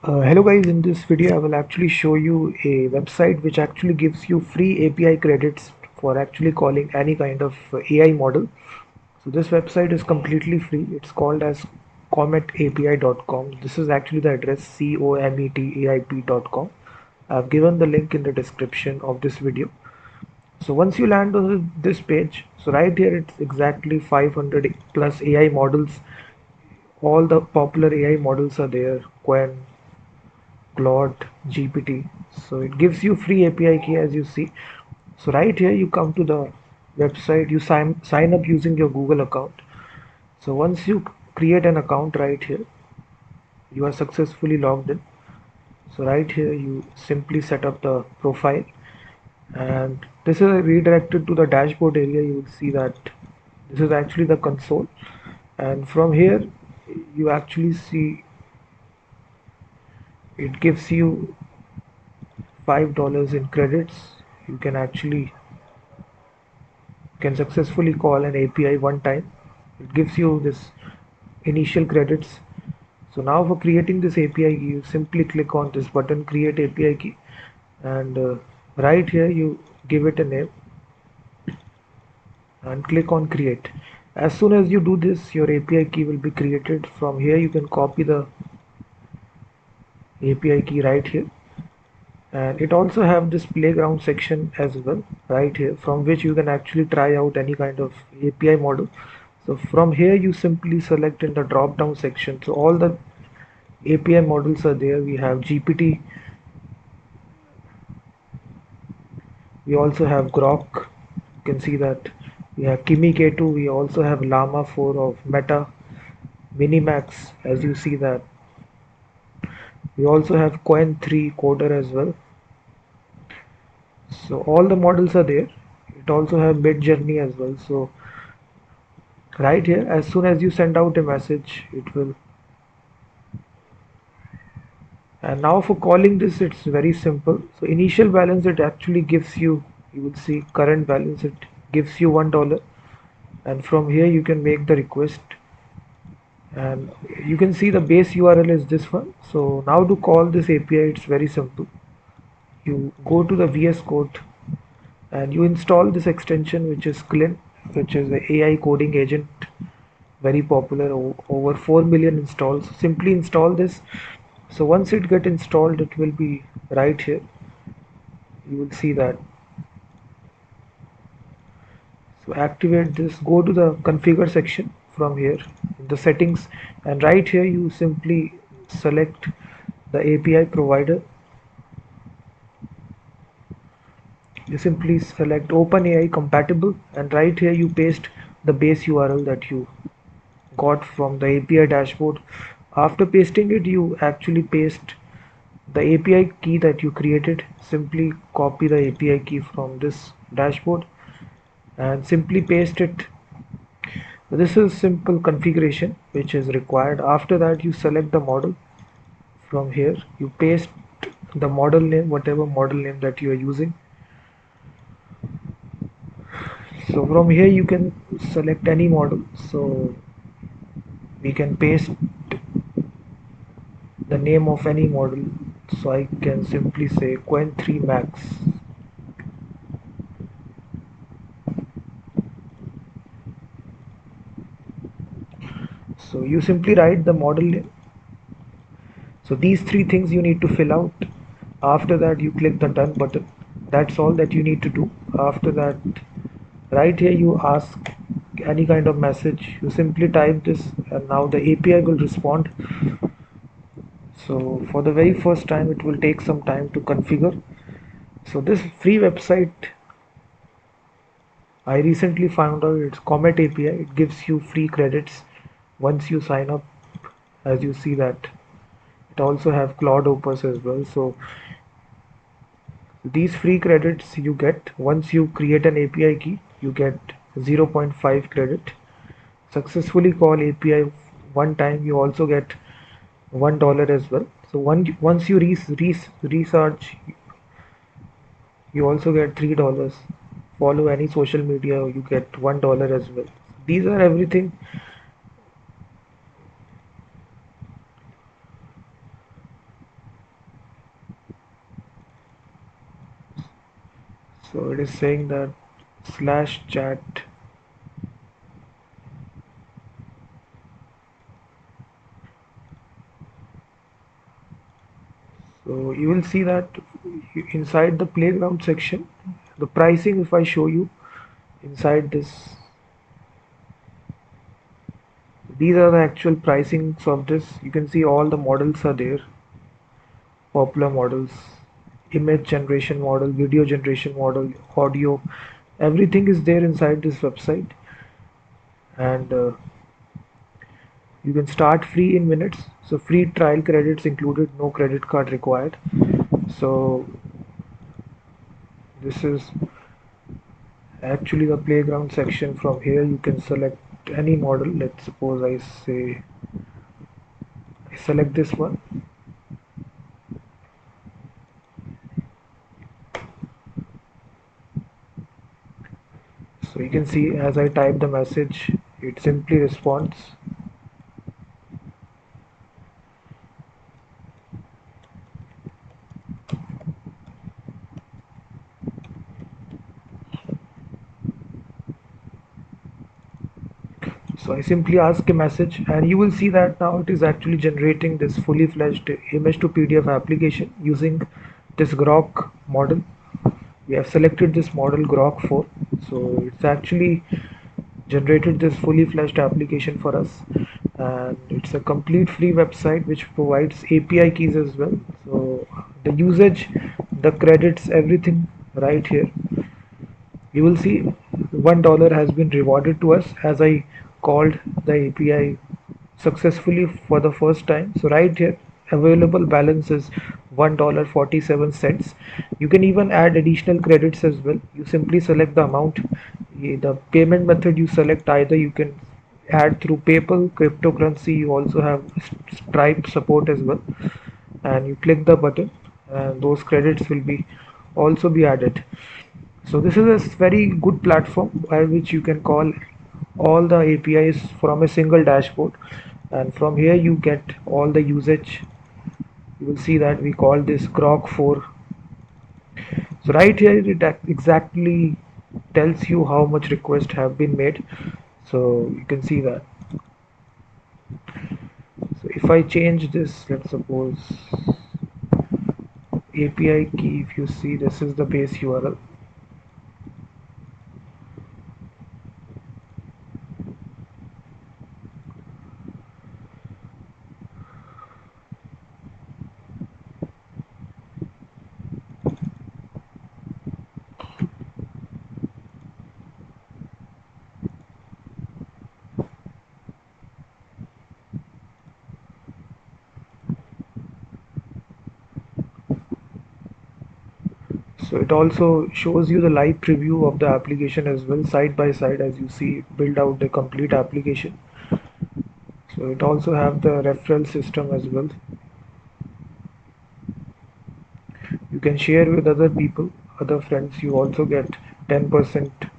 Hello guys, in this video I will actually show you a website which actually gives you free API credits for actually calling any kind of AI model. So this website is completely free. It's called as CometAPI.com. This is actually the address CometAIP.com. I've given the link in the description of this video. So once you land on this page, so right here it's exactly 500 plus AI models. All the popular AI models are there. Qwen, Claude, GPT. So it gives you free API key as you see. So right here you come to the website, you sign up using your Google account. So once you create an account right here, you are successfully logged in. So right here you simply set up the profile, and this is redirected to the dashboard area. You will see that this is actually the console, and from here you actually see it gives you $5 in credits. You can actually can successfully call an API one time. It gives you this initial credits. So now for creating this API key, you simply click on this button, create API key, and right here you give it a name and click on create. As soon as you do this, your API key will be created. From here you can copy the API key right here, and it also have this playground section as well right here, from which you can actually try out any kind of API model. So from here you simply select in the drop down section. So all the API models are there. We have GPT, we also have Grok, you can see that. We have Kimi K2, we also have Llama 4 of Meta, Minimax, as you see that. We also have Qwen 3 coder as well. So all the models are there. It also have Mid Journey as well. So right here, as soon as you send out a message, it will. And now for calling this, it's very simple. So initial balance, it actually gives you, you would see current balance, it gives you $1. And from here you can make the request, and you can see the base URL is this one. So now to call this API, it's very simple. You go to the VS Code and you install this extension, which is Cline, which is the AI coding agent, very popular, over 4 million installs. Simply install this. So once it get installed, it will be right here. You will see that. So activate this, go to the configure section from here in the settings, and right here you simply select the API provider. You simply select OpenAI compatible, and right here you paste the base URL that you got from the API dashboard. After pasting it, you actually paste the API key that you created. Simply copy the API key from this dashboard and simply paste it. This is simple configuration which is required. After that, you select the model. From here you paste the model name, whatever model name that you are using. So from here you can select any model. So we can paste the name of any model. So I can simply say Qwen 3 Max. So you simply write the model name. So these three things you need to fill out. After that you click the done button. That's all that you need to do. After that, right here you ask any kind of message. You simply type this, and now the API will respond. So for the very first time it will take some time to configure. So this free website, I recently found out, it's Comet API. It gives you free credits once you sign up. As you see that it also have Claude Opus as well. So these free credits you get once you create an API key. You get 0.5 credit. Successfully call API one time, you also get $1 as well. So once you research, you also get $3. Follow any social media, you get $1 as well. These are everything. So it is saying that slash chat. So you will see that inside the playground section, the pricing, if I show you inside this, these are the actual pricings of this. You can see all the models are there, popular models, image generation model, video generation model, audio, everything is there inside this website. And you can start free in minutes. So free trial credits included, no credit card required. So this is actually the playground section. From here you can select any model. Let's suppose I say I select this one. So you can see as I type the message, it simply responds. So I simply ask a message, and you will see that now it is actually generating this fully fledged image to PDF application using this Grok model. We have selected this model Grok 4. So it's actually generated this fully fledged application for us, and it's a complete free website which provides API keys as well. So the usage, the credits, everything right here. You will see $1 has been rewarded to us as I called the API successfully for the first time. So right here, available balance is $1.47. You can even add additional credits as well. You simply select the amount. The payment method you select, either you can add through PayPal, cryptocurrency. You also have Stripe support as well, and you click the button and those credits will be also be added. So this is a very good platform by which you can call all the APIs from a single dashboard, and from here you get all the usage. You will see that we call this Grok 4. So right here it exactly tells you how much requests have been made. So you can see that. So if I change this, let's suppose API key, if you see this is the base URL. So it also shows you the live preview of the application as well, side by side, as you see build out the complete application. So it also have the referral system as well. You can share with other people, other friends. You also get 10%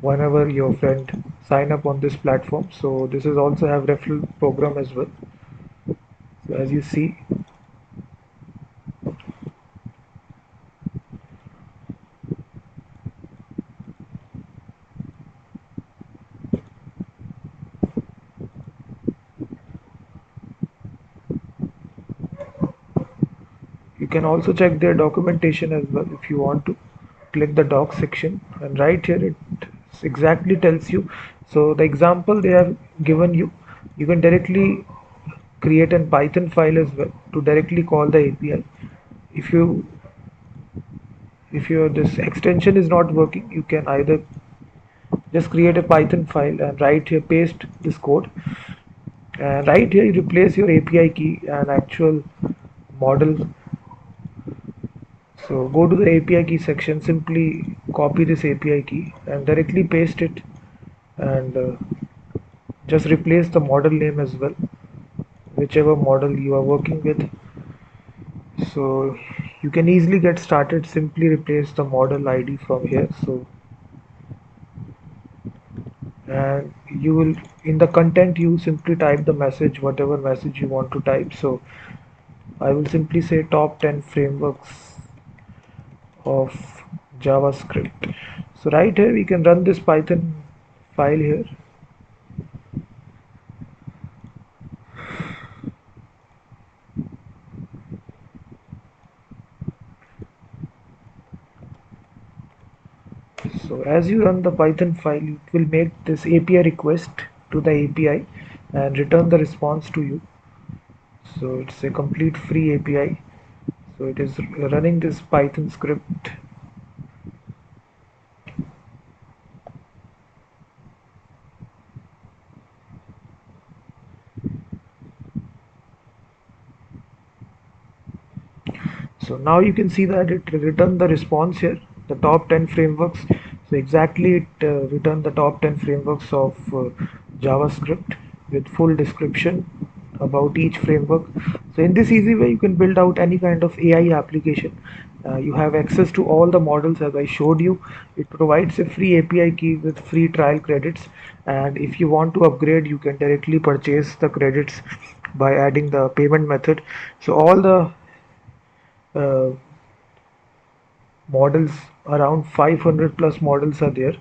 whenever your friend sign up on this platform. So this is also have referral program as well. So as you see, you can also check their documentation as well if you want to. Click the doc section, and right here it exactly tells you. So the example they have given you, you can directly create a Python file as well to directly call the API. If you if your this extension is not working, you can either just create a Python file and right here paste this code, and right here you replace your API key and actual model. So go to the API key section, simply copy this API key and directly paste it, and just replace the model name as well, whichever model you are working with. So you can easily get started, simply replace the model ID from here. So and you will, in the content, you simply type the message, whatever message you want to type. So I will simply say top 10 frameworks of JavaScript. So right here we can run this Python file here. So as you run the Python file, it will make this API request to the API and return the response to you. So it's a complete free API. So it is running this Python script. So now you can see that it returned the response here, the top 10 frameworks. So exactly it returned the top 10 frameworks of JavaScript with full description about each framework. So in this easy way, you can build out any kind of AI application. You have access to all the models as I showed you. It provides a free API key with free trial credits. And if you want to upgrade, you can directly purchase the credits by adding the payment method. So all the uh, models, around 500 plus models are there.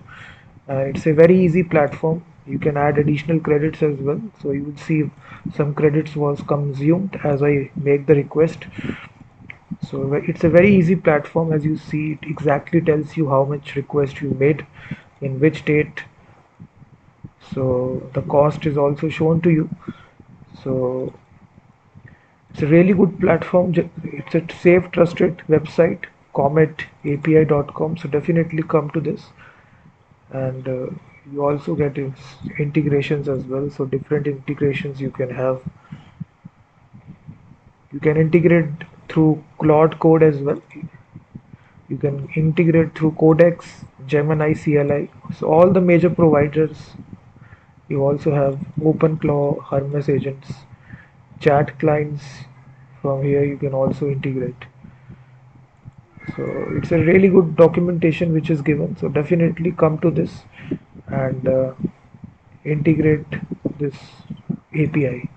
It's a very easy platform. You can add additional credits as well, so you will see some credits was consumed as I make the request. So it's a very easy platform. As you see, it exactly tells you how much request you made, in which date. So the cost is also shown to you. So it's a really good platform. It's a safe, trusted website, CometAPI.com. So definitely come to this. And you also get integrations as well. So different integrations you can have. You can integrate through Claude code as well. You can integrate through Codex, Gemini, CLI. So all the major providers. You also have OpenClaw, Hermes agents, chat clients. From here you can also integrate. So it's a really good documentation which is given. So definitely come to this and integrate this API.